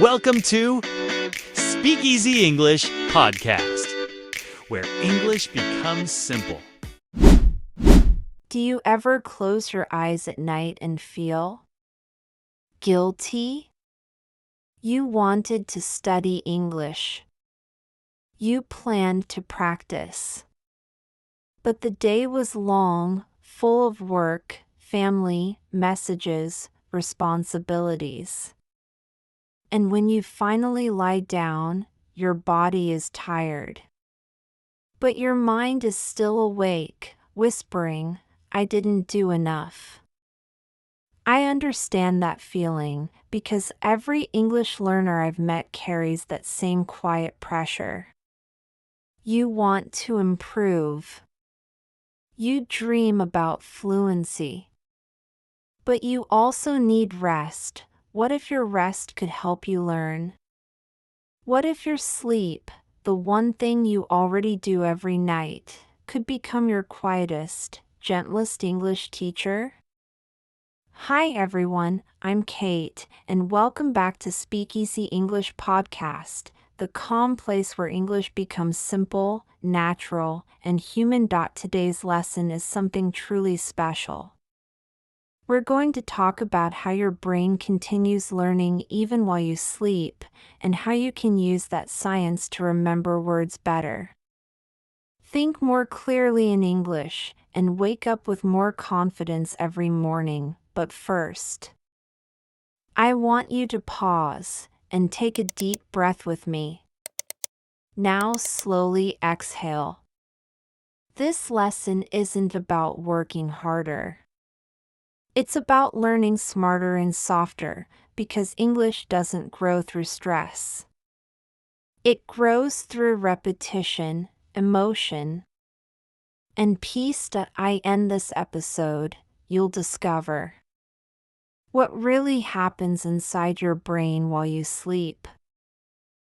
Welcome to Speakeasy English Podcast, where English becomes simple. Do you ever close your eyes at night and feel guilty? You wanted to study English. You planned to practice. But the day was long, full of work, family, messages, responsibilities. And when you finally lie down, your body is tired. But your mind is still awake, whispering, "I didn't do enough." I understand that feeling because every English learner I've met carries that same quiet pressure. You want to improve. You dream about fluency. But you also need rest. What if your rest could help you learn? What if your sleep, the one thing you already do every night, could become your quietest, gentlest English teacher? Hi everyone, I'm Kate, and welcome back to Speakeasy English Podcast, the calm place where English becomes simple, natural, and human. Today's lesson is something truly special. We're going to talk about how your brain continues learning even while you sleep, and how you can use that science to remember words better. Think more clearly in English, and wake up with more confidence every morning. But first, I want you to pause and take a deep breath with me. Now slowly exhale. This lesson isn't about working harder. It's about learning smarter and softer, because English doesn't grow through stress. It grows through repetition, emotion, and peace. I end this episode, you'll discover what really happens inside your brain while you sleep.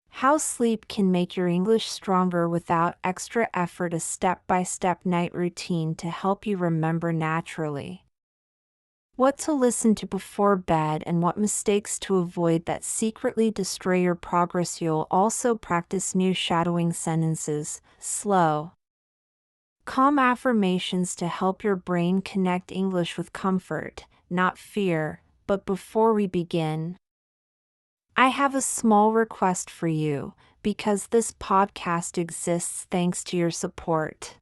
How sleep can make your English stronger without extra effort. A step-by-step night routine to help you remember naturally. What to listen to before bed and what mistakes to avoid that secretly destroy your progress. You'll also practice new shadowing sentences, slow, calm affirmations to help your brain connect English with comfort, not fear. But before we begin, I have a small request for you, because this podcast exists thanks to your support.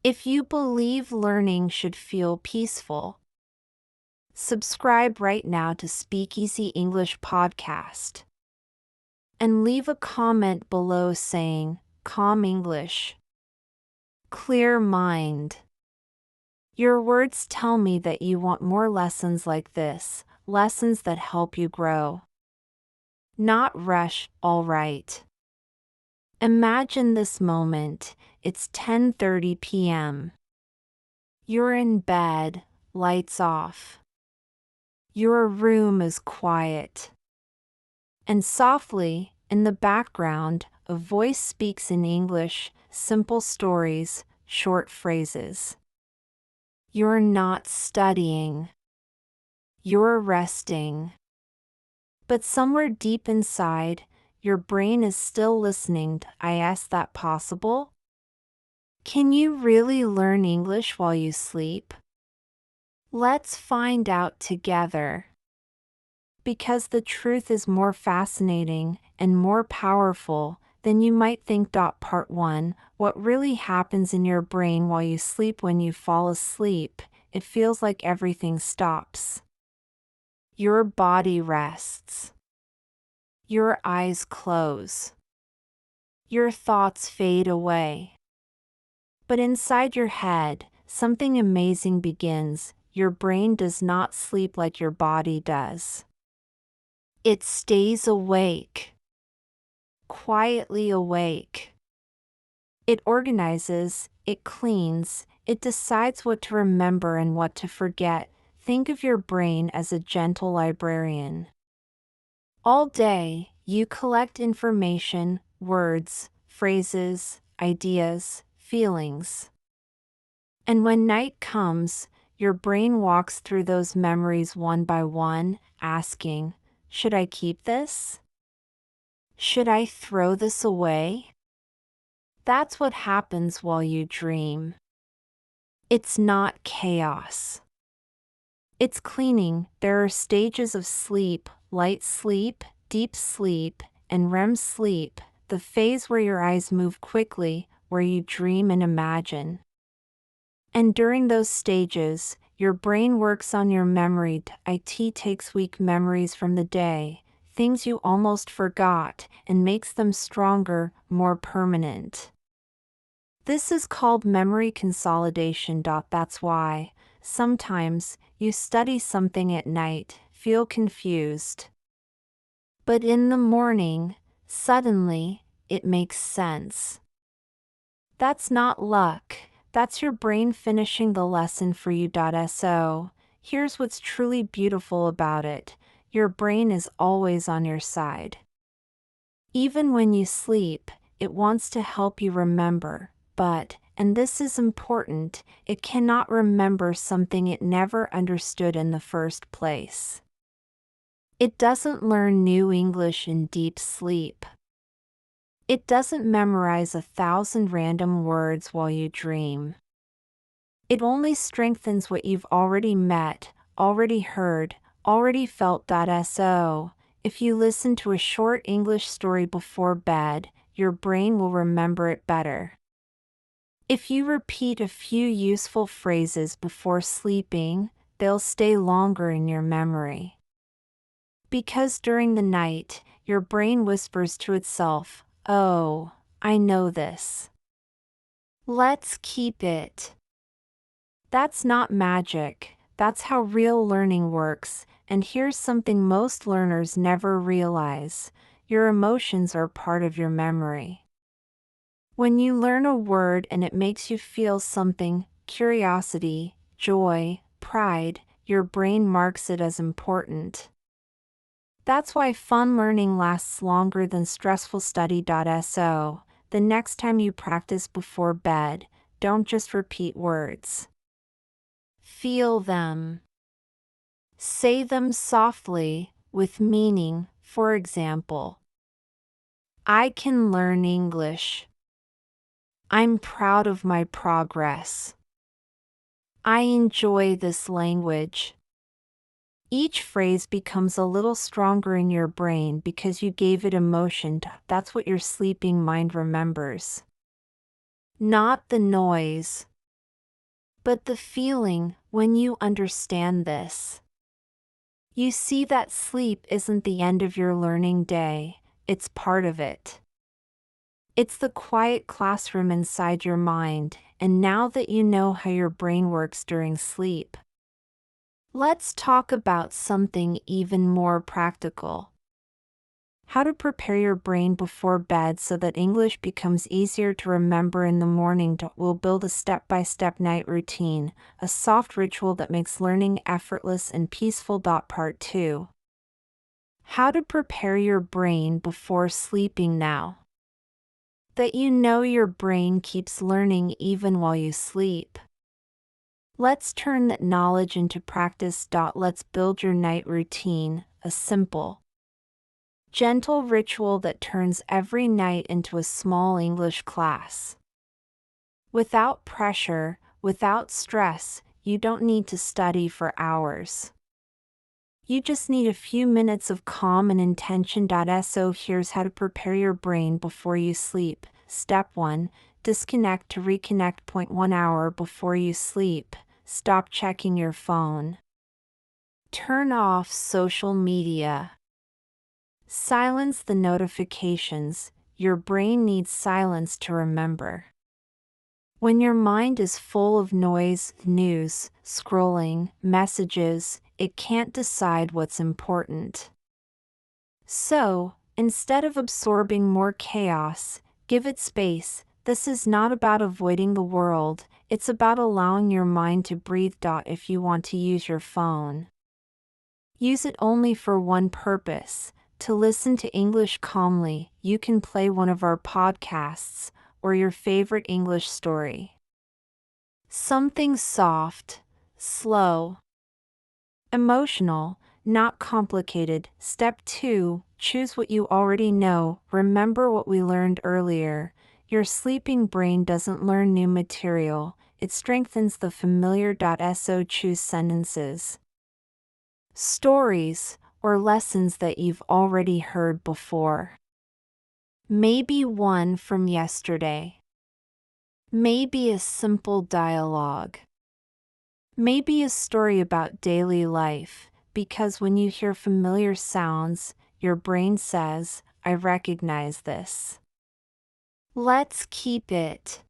If you believe learning should feel peaceful, subscribe right now to Speakeasy English Podcast. And leave a comment below saying, "Calm English. Clear mind." Your words tell me that you want more lessons like this, lessons that help you grow. Not rush, all right. Imagine this moment, it's 10:30 p.m. You're in bed, lights off. Your room is quiet. And softly, in the background, a voice speaks in English, simple stories, short phrases. You're not studying. You're resting. But somewhere deep inside, your brain is still listening. I ask, that possible? Can you really learn English while you sleep? Let's find out together. Because the truth is more fascinating and more powerful than you might think. Part 1. What really happens in your brain while you sleep? When you fall asleep, it feels like everything stops. Your body rests. Your eyes close. Your thoughts fade away. But inside your head, something amazing begins. Your brain does not sleep like your body does. It stays awake. Quietly awake. It organizes, it cleans, it decides what to remember and what to forget. Think of your brain as a gentle librarian. All day, you collect information, words, phrases, ideas, feelings. And when night comes, your brain walks through those memories one by one, asking, Should I keep this? Should I throw this away? That's what happens while you dream. It's not chaos. It's cleaning. There are stages of sleep: light sleep, deep sleep, and REM sleep, the phase where your eyes move quickly, where you dream and imagine. And during those stages, your brain works on your memory. It takes weak memories from the day, things you almost forgot, and makes them stronger, more permanent. This is called memory consolidation. That's why, sometimes, you study something at night, feel confused. But in the morning, suddenly, it makes sense. That's not luck. That's your brain finishing the lesson for you. So, here's what's truly beautiful about it: your brain is always on your side. Even when you sleep, it wants to help you remember, but, and this is important, it cannot remember something it never understood in the first place. It doesn't learn new English in deep sleep. It doesn't memorize 1,000 random words while you dream. It only strengthens what you've already met, already heard, already felt. So, if you listen to a short English story before bed, your brain will remember it better. If you repeat a few useful phrases before sleeping, they'll stay longer in your memory. Because during the night, your brain whispers to itself, "Oh, I know this. Let's keep it." That's not magic, that's how real learning works, and here's something most learners never realize: your emotions are part of your memory. When you learn a word and it makes you feel something, curiosity, joy, pride, your brain marks it as important. That's why fun learning lasts longer than stressful study. So, the next time you practice before bed, don't just repeat words. Feel them. Say them softly, with meaning. For example, I can learn English. I'm proud of my progress. I enjoy this language. Each phrase becomes a little stronger in your brain because you gave it emotion. That's what your sleeping mind remembers. Not the noise, but the feeling. When you understand this, you see that sleep isn't the end of your learning day, it's part of it. It's the quiet classroom inside your mind, and now that you know how your brain works during sleep, let's talk about something even more practical. How to prepare your brain before bed so that English becomes easier to remember in the morning. We'll build a step-by-step night routine, a soft ritual that makes learning effortless and peaceful. Part 2. How to prepare your brain before sleeping now that you know your brain keeps learning even while you sleep. Let's turn that knowledge into practice. Let's build your night routine, a simple, gentle ritual that turns every night into a small English class. Without pressure, without stress, you don't need to study for hours. You just need a few minutes of calm and intention. So here's how to prepare your brain before you sleep. Step 1. Disconnect to reconnect. Point 1 hour before you sleep, stop checking your phone. Turn off social media. Silence the notifications. Your brain needs silence to remember. When your mind is full of noise, news, scrolling, messages, it can't decide what's important. So, instead of absorbing more chaos, give it space. This is not about avoiding the world, it's about allowing your mind to breathe. If you want to use your phone, use it only for one purpose: to listen to English calmly. You can play one of our podcasts, or your favorite English story. Something soft, slow, emotional. not complicated. Step 2, choose what you already know. Remember what we learned earlier. Your sleeping brain doesn't learn new material, it strengthens the familiar. So choose sentences, stories, or lessons that you've already heard before. Maybe one from yesterday. Maybe a simple dialogue. Maybe a story about daily life, because when you hear familiar sounds, your brain says, I recognize this. Let's keep it.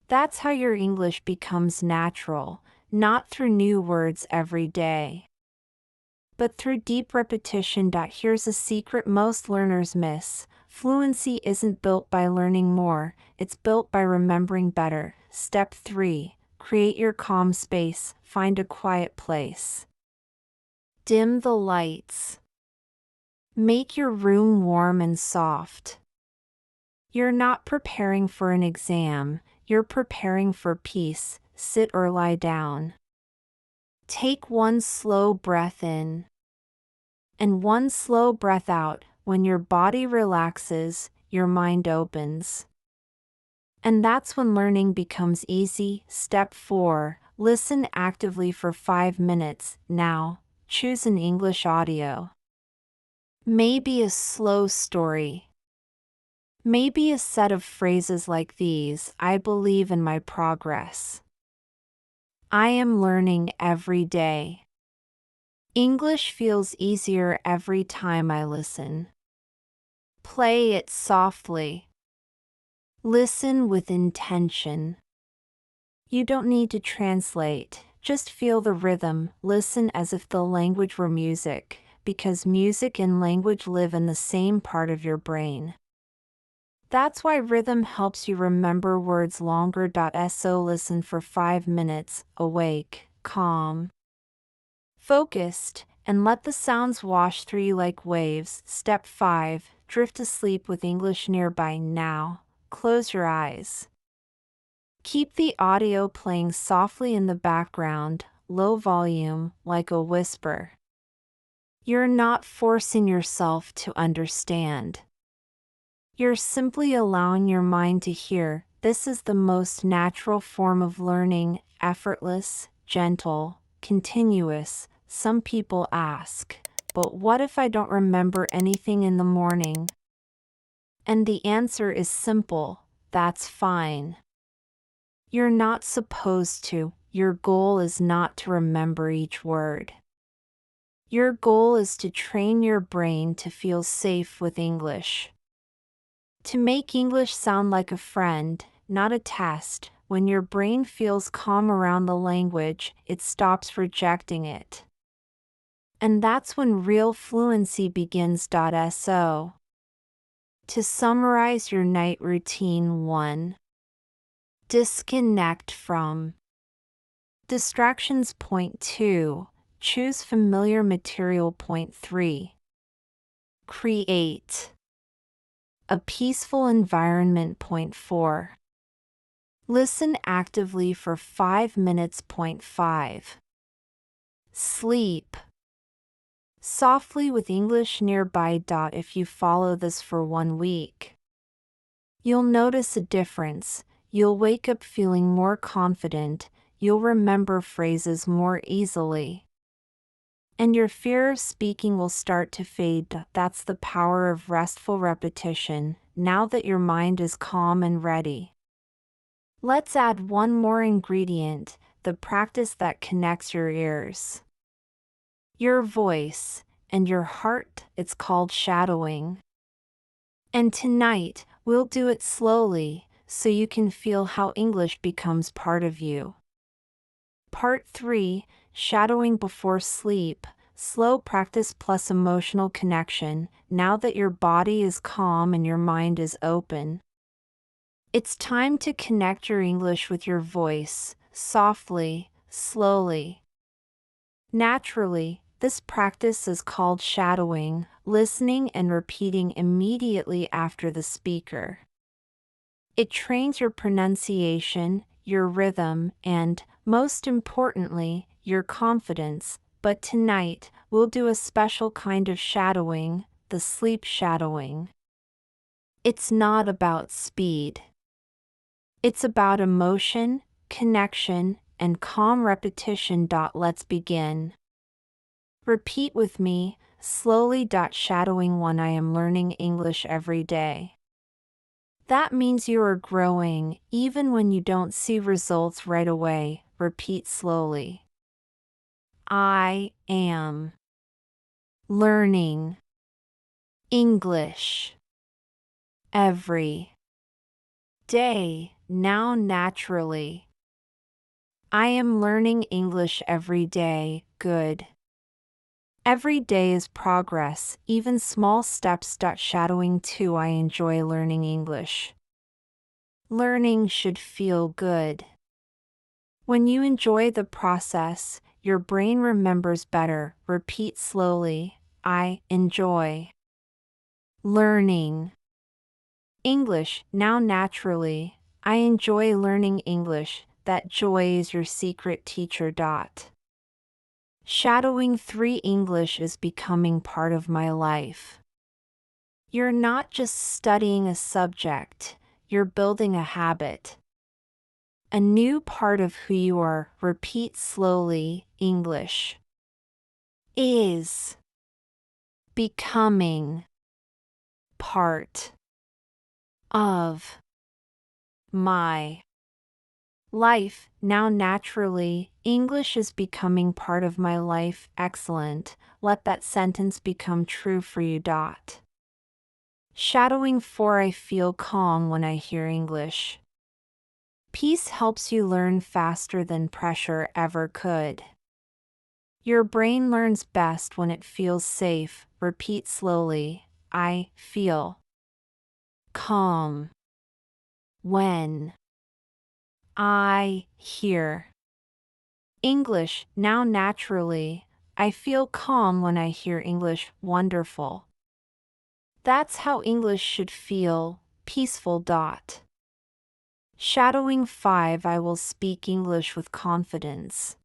That's how your English becomes natural, not through new words every day, but through deep repetition. Here's a secret most learners miss. Fluency isn't built by learning more, it's built by remembering better. Step 3. Create your calm space. Find a quiet place. Dim the lights. Make your room warm and soft. You're not preparing for an exam, you're preparing for peace. Sit or lie down. Take one slow breath in and one slow breath out. When your body relaxes, your mind opens. And that's when learning becomes easy. Step 4. Listen actively for 5 minutes. Now, choose an English audio. Maybe a slow story. Maybe a set of phrases like these: I believe in my progress. I am learning every day. English feels easier every time I listen. Play it softly. Listen with intention. You don't need to translate, just feel the rhythm. Listen as if the language were music, because music and language live in the same part of your brain. That's why rhythm helps you remember words longer. So listen for 5 minutes, awake, calm, focused, and let the sounds wash through you like waves. Step 5. Drift asleep with English nearby. Now, close your eyes. Keep the audio playing softly in the background, low volume, like a whisper. You're not forcing yourself to understand. You're simply allowing your mind to hear. This is the most natural form of learning, effortless, gentle, continuous. Some people ask, but what if I don't remember anything in the morning? And the answer is simple: that's fine. You're not supposed to. Your goal is not to remember each word. Your goal is to train your brain to feel safe with English. To make English sound like a friend, not a test. When your brain feels calm around the language, it stops rejecting it. And that's when real fluency begins. So, to summarize your night routine: 1. Disconnect from distractions. Point 2. Choose familiar material. Point 3. Create a peaceful environment. Point 4. Listen actively for 5 minutes. Point 5. Sleep softly with English nearby. If you follow this for 1 week, you'll notice a difference. You'll wake up feeling more confident, you'll remember phrases more easily, and your fear of speaking will start to fade. That's the power of restful repetition. Now that your mind is calm and ready, let's add one more ingredient: the practice that connects your ears, your voice, and your heart. It's called shadowing. And tonight, we'll do it slowly, so you can feel how English becomes part of you. Part 3, Shadowing before sleep. Slow practice plus emotional connection. Now that your body is calm and your mind is open, it's time to connect your English with your voice, softly, slowly, naturally. This practice is called shadowing, listening and repeating immediately after the speaker. It trains your pronunciation, your rhythm, and, most importantly, your confidence. but tonight we'll do a special kind of shadowing, the sleep shadowing. It's not about speed. It's about emotion, connection, and calm repetition. Let's begin. Repeat with me, slowly. Shadowing 1. I am learning English every day. That means you are growing, even when you don't see results right away. Repeat slowly. I am learning English every day, now naturally. I am learning English every day. Good. Every day is progress, even small steps. Shadowing 2. I enjoy learning English. Learning should feel good. When you enjoy the process, your brain remembers better. Repeat slowly. I enjoy learning English now naturally. I enjoy learning English. That joy is your secret teacher. Shadowing 3. English is becoming part of my life. You're not just studying a subject, you're building a habit. A new part of who you are. Repeat slowly. English is becoming part of my life now naturally. English is becoming part of my life. Excellent. Let that sentence become true for you. Shadowing 4. I feel calm when I hear English. Peace helps you learn faster than pressure ever could. Your brain learns best when it feels safe. Repeat slowly. I feel calm when I hear English now naturally. I feel calm when I hear English. Wonderful. That's how English should feel, peaceful. Shadowing 5. I will speak English with confidence.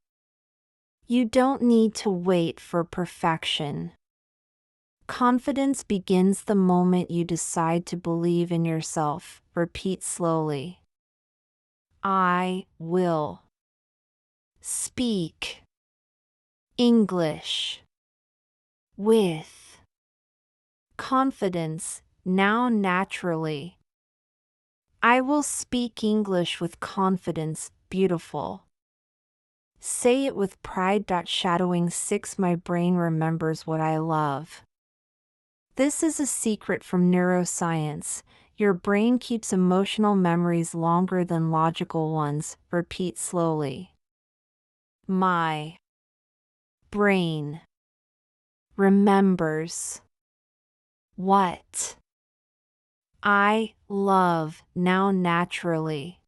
You don't need to wait for perfection. Confidence begins the moment you decide to believe in yourself. Repeat slowly. I will speak English with confidence now naturally. I will speak English with confidence. Beautiful. Say it with pride. Shadowing 6. My brain remembers what I love. This is a secret from neuroscience. Your brain keeps emotional memories longer than logical ones. Repeat slowly. My brain remembers what I love now naturally.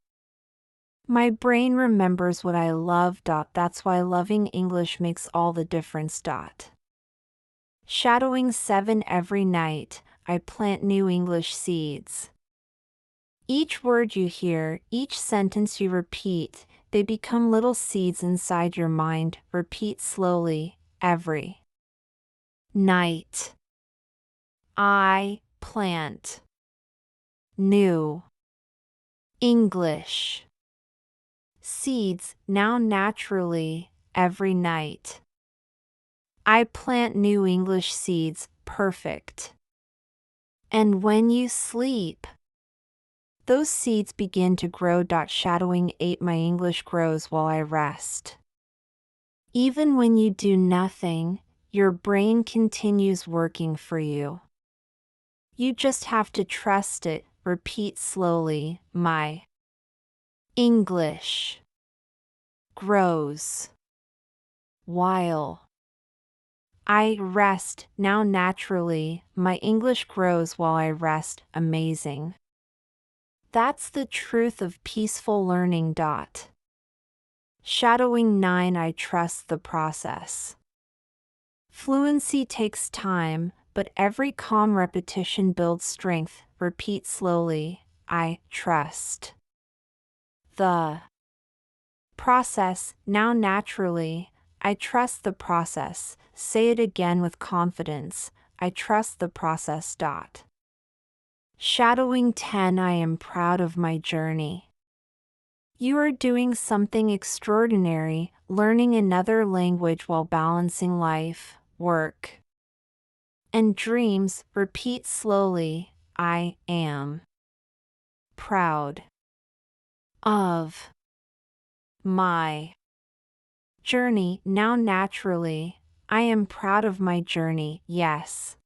My brain remembers what I love. That's why loving English makes all the difference. Shadowing 7. Every night, I plant new English seeds. Each word you hear, each sentence you repeat, they become little seeds inside your mind. Repeat slowly. Every night, I plant new English seeds now naturally. Every night, I plant new English seeds. Perfect. And when you sleep, those seeds begin to grow. Shadowing 8. My English grows while I rest. Even when you do nothing, your brain continues working for you. You just have to trust it. Repeat slowly. My English grows while I rest now naturally. My English grows while I rest. Amazing. That's the truth of peaceful learning. Shadowing 9. I trust the process. Fluency takes time, but every calm repetition builds strength. Repeat slowly. I trust the process now naturally. I trust the process. Say it again with confidence. I trust the process. Shadowing 10. I am proud of my journey. You are doing something extraordinary, learning another language while balancing life, work, and dreams. Repeat slowly. I am proud of my journey. Now naturally, I am proud of my journey. Yes.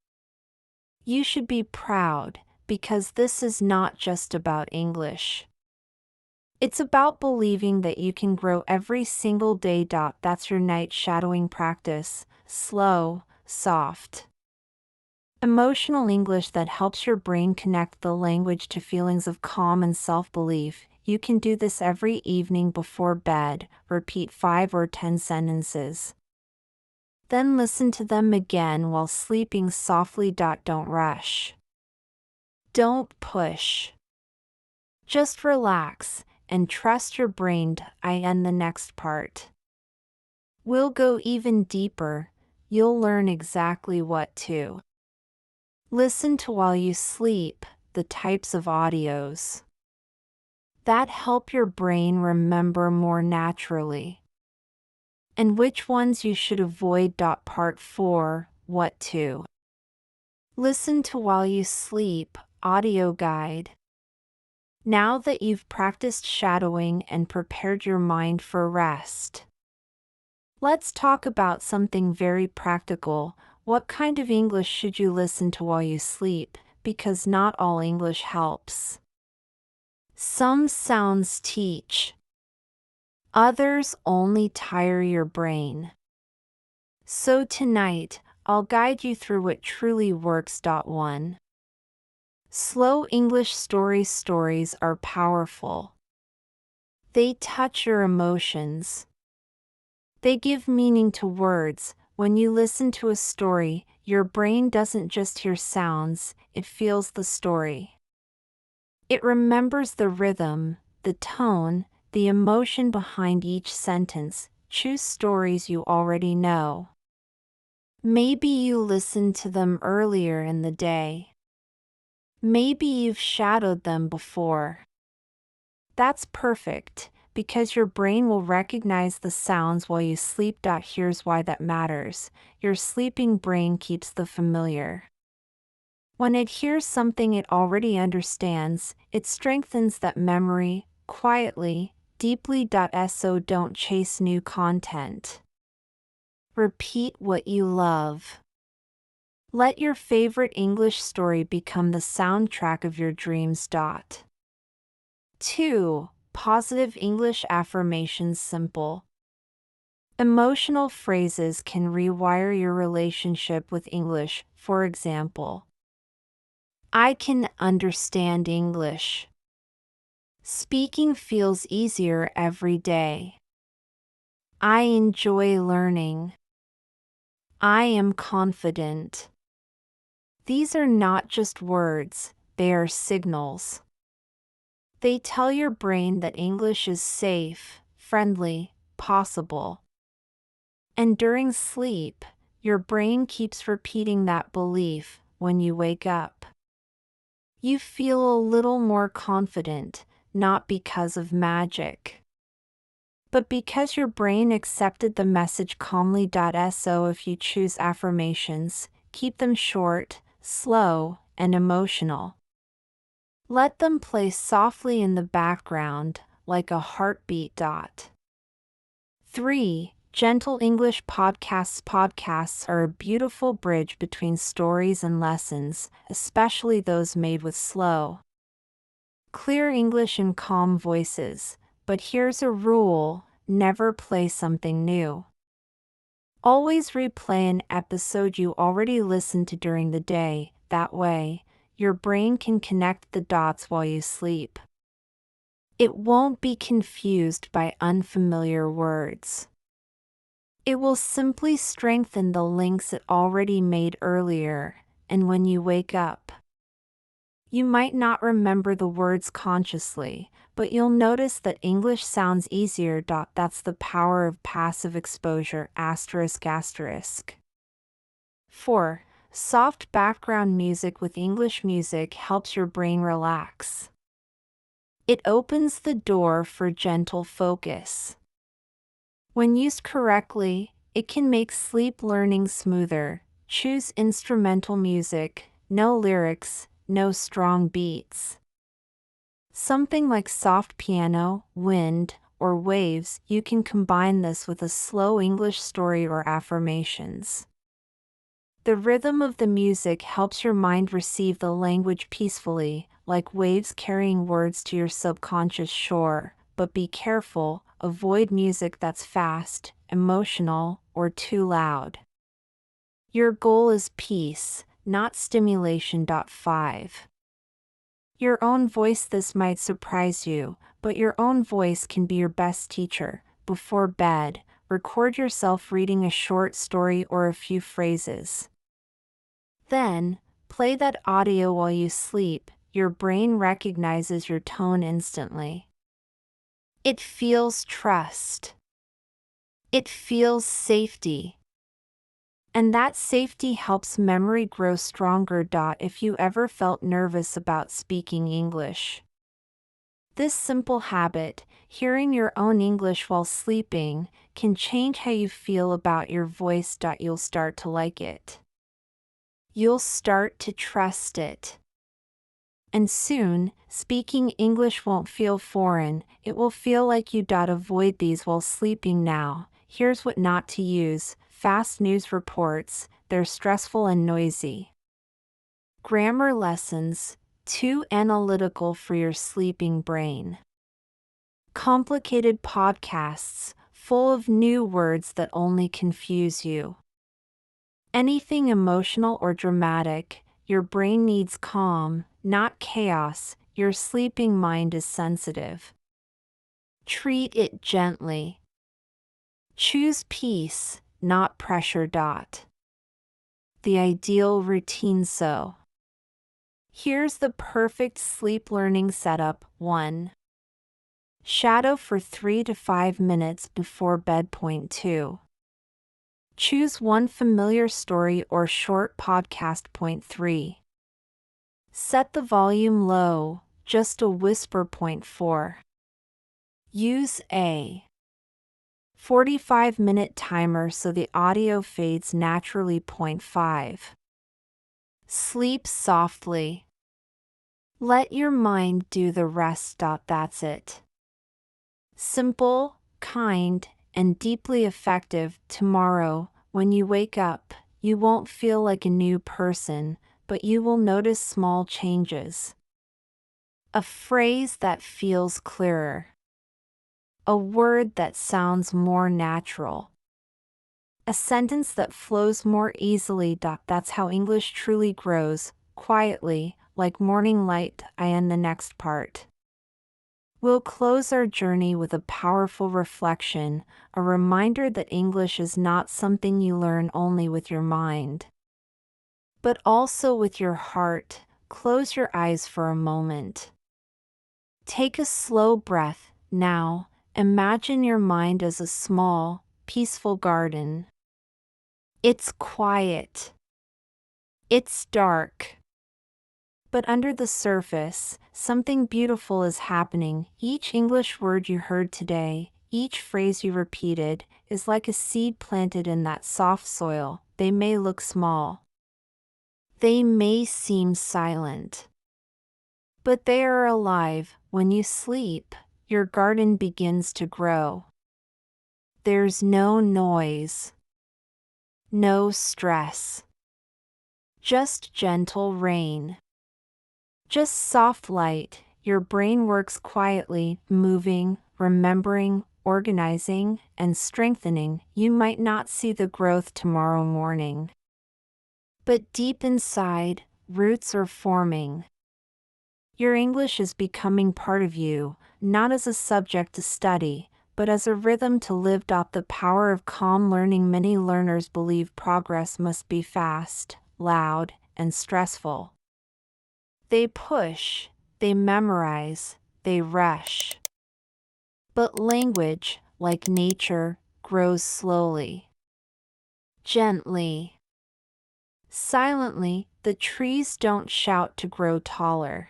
You should be proud, because this is not just about English. It's about believing that you can grow every single day. That's your night shadowing practice. Slow, soft, emotional English that helps your brain connect the language to feelings of calm and self-belief. You can do this every evening before bed. Repeat 5 or 10 sentences. Then listen to them again while sleeping softly. Don't rush. Don't push. Just relax and trust your brain. I end the next part. We'll go even deeper. You'll learn exactly what to listen to while you sleep, the types of audios that help your brain remember more naturally, and which ones you should avoid. Part 4. What to listen to while you sleep, audio guide. Now that you've practiced shadowing and prepared your mind for rest, let's talk about something very practical. What kind of English should you listen to while you sleep? Because not all English helps. Some sounds teach. Others only tire your brain. So tonight, I'll guide you through what truly works. 1. Slow English stories. Stories are powerful. They touch your emotions. They give meaning to words. When you listen to a story, your brain doesn't just hear sounds, it feels the story. It remembers the rhythm, the tone, the emotion behind each sentence. Choose stories you already know. Maybe you listened to them earlier in the day. Maybe you've shadowed them before. That's perfect, because your brain will recognize the sounds while you sleep. Here's why that matters. Your sleeping brain keeps the familiar. When it hears something it already understands, it strengthens that memory, quietly, deeply. So don't chase new content. Repeat what you love. Let your favorite English story become the soundtrack of your dreams. 2. Positive English affirmations. Simple, emotional phrases can rewire your relationship with English. For example, I can understand English. Speaking feels easier every day. I enjoy learning. I am confident. These are not just words, they are signals. They tell your brain that English is safe, friendly, possible. And during sleep, your brain keeps repeating that belief. When you wake up, you feel a little more confident, not because of magic, but because your brain accepted the message calmly. So if you choose affirmations, keep them short, slow, and emotional. Let them play softly in the background, like a heartbeat. 3. Gentle English podcasts. Podcasts are a beautiful bridge between stories and lessons, especially those made with slow, clear English and calm voices. But here's a rule: never play something new. Always replay an episode you already listened to during the day. That way, your brain can connect the dots while you sleep. It won't be confused by unfamiliar words. It will simply strengthen the links it already made earlier, and when you wake up, you might not remember the words consciously, but you'll notice that English sounds easier. That's the power of passive exposure. ***. 4. Soft background music with English music helps your brain relax. It opens the door for gentle focus. When used correctly, it can make sleep learning smoother. Choose instrumental music, no lyrics, no strong beats. Something like soft piano, wind, or waves. You can combine this with a slow English story or affirmations. The rhythm of the music helps your mind receive the language peacefully, like waves carrying words to your subconscious shore. But be careful, avoid music that's fast, emotional, or too loud. Your goal is peace, not stimulation. 5. Your own voice. This might surprise you, but your own voice can be your best teacher. Before bed, record yourself reading a short story or a few phrases. Then, play that audio while you sleep. Your brain recognizes your tone instantly. It feels trust. It feels safety. And that safety helps memory grow stronger. If you ever felt nervous about speaking English, this simple habit, hearing your own English while sleeping, can change how you feel about your voice. You'll start to like it. You'll start to trust it. And soon, speaking English won't feel foreign, it will feel like you. Avoid these while sleeping now. Here's what not to use: fast news reports, they're stressful and noisy. Grammar lessons, too analytical for your sleeping brain. Complicated podcasts, full of new words that only confuse you. Anything emotional or dramatic. Your brain needs calm, not chaos. Your sleeping mind is sensitive. Treat it gently. Choose peace, not pressure. The ideal routine. So, here's the perfect sleep learning setup. 1. Shadow for 3 to 5 minutes before bed. 2. Choose one familiar story or short podcast. 3. Set the volume low, just a whisper. 4. Use a 45-minute timer so the audio fades naturally. 5. Sleep softly. Let your mind do the rest. That's it. Simple, kind, and deeply effective. Tomorrow, when you wake up, you won't feel like a new person, but you will notice small changes. A phrase that feels clearer. A word that sounds more natural. A sentence that flows more easily. That's how English truly grows, quietly, like morning light. In the next part, we'll close our journey with a powerful reflection, a reminder that English is not something you learn only with your mind, but also with your heart. Close your eyes for a moment. Take a slow breath. Now, imagine your mind as a small, peaceful garden. It's quiet. It's dark. But under the surface, something beautiful is happening. Each English word you heard today, each phrase you repeated, is like a seed planted in that soft soil. They may look small. They may seem silent. But they are alive. When you sleep, your garden begins to grow. There's no noise. No stress. Just gentle rain. Just soft light. Your brain works quietly, moving, remembering, organizing, and strengthening. You might not see the growth tomorrow morning, but deep inside, roots are forming. Your English is becoming part of you, not as a subject to study, but as a rhythm to live. The power of calm learning. Many learners believe progress must be fast, loud, and stressful. They push, they memorize, they rush. But language, like nature, grows slowly. Gently. Silently, the trees don't shout to grow taller.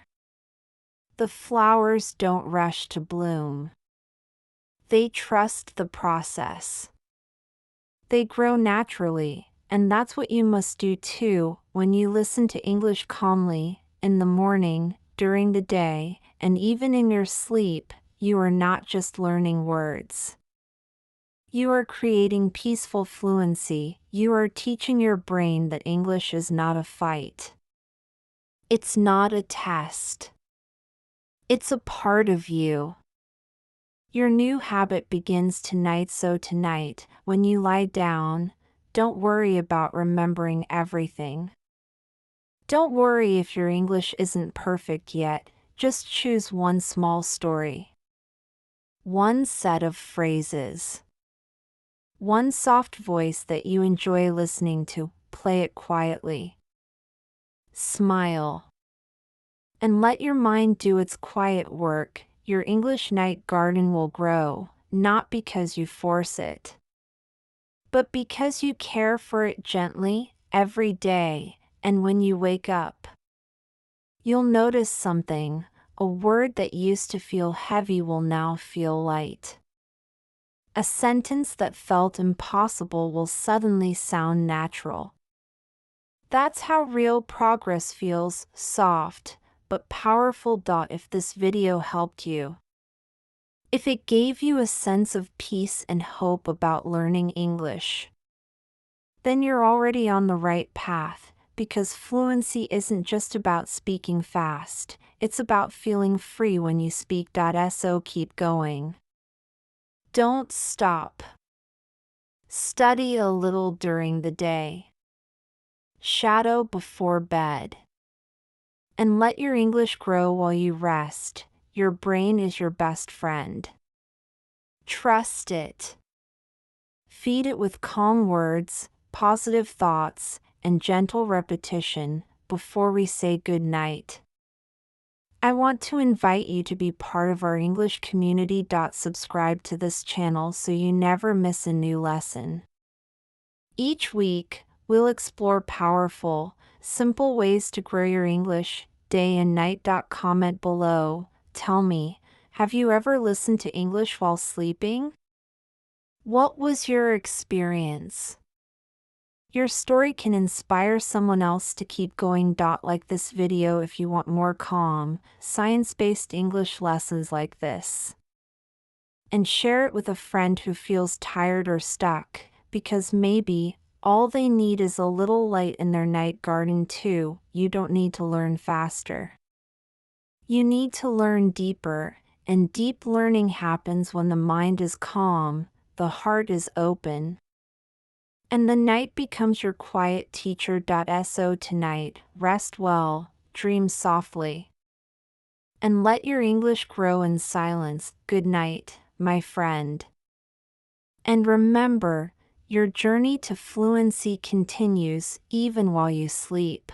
The flowers don't rush to bloom. They trust the process. They grow naturally, and that's what you must do too when you listen to English calmly, in the morning, during the day, and even in your sleep. You are not just learning words. You are creating peaceful fluency. You are teaching your brain that English is not a fight. It's not a test. It's a part of you. Your new habit begins tonight, so tonight, when you lie down, don't worry about remembering everything. Don't worry if your English isn't perfect yet, just choose one small story. One set of phrases. One soft voice that you enjoy listening to, play it quietly. Smile. And let your mind do its quiet work. Your English night garden will grow, not because you force it, but because you care for it gently, every day, and when you wake up. You'll notice something. A word that used to feel heavy will now feel light. A sentence that felt impossible will suddenly sound natural. That's how real progress feels, soft, but powerful. If this video helped you, if it gave you a sense of peace and hope about learning English, then you're already on the right path, because fluency isn't just about speaking fast, it's about feeling free when you speak. So keep going. Don't stop. Study a little during the day. Shadow before bed. And let your English grow while you rest. Your brain is your best friend. Trust it. Feed it with calm words, positive thoughts, and gentle repetition before we say good night. I want to invite you to be part of our English community. Subscribe to this channel so you never miss a new lesson. Each week, we'll explore powerful, simple ways to grow your English, day and night. Comment below. Tell me, have you ever listened to English while sleeping? What was your experience? Your story can inspire someone else to keep going. Like this video if you want more calm, science-based English lessons like this. And share it with a friend who feels tired or stuck, because maybe all they need is a little light in their night garden too. You don't need to learn faster. You need to learn deeper, and deep learning happens when the mind is calm, the heart is open, and the night becomes your quiet teacher. So tonight, rest well, dream softly, and let your English grow in silence. Good night, my friend. And remember, your journey to fluency continues even while you sleep.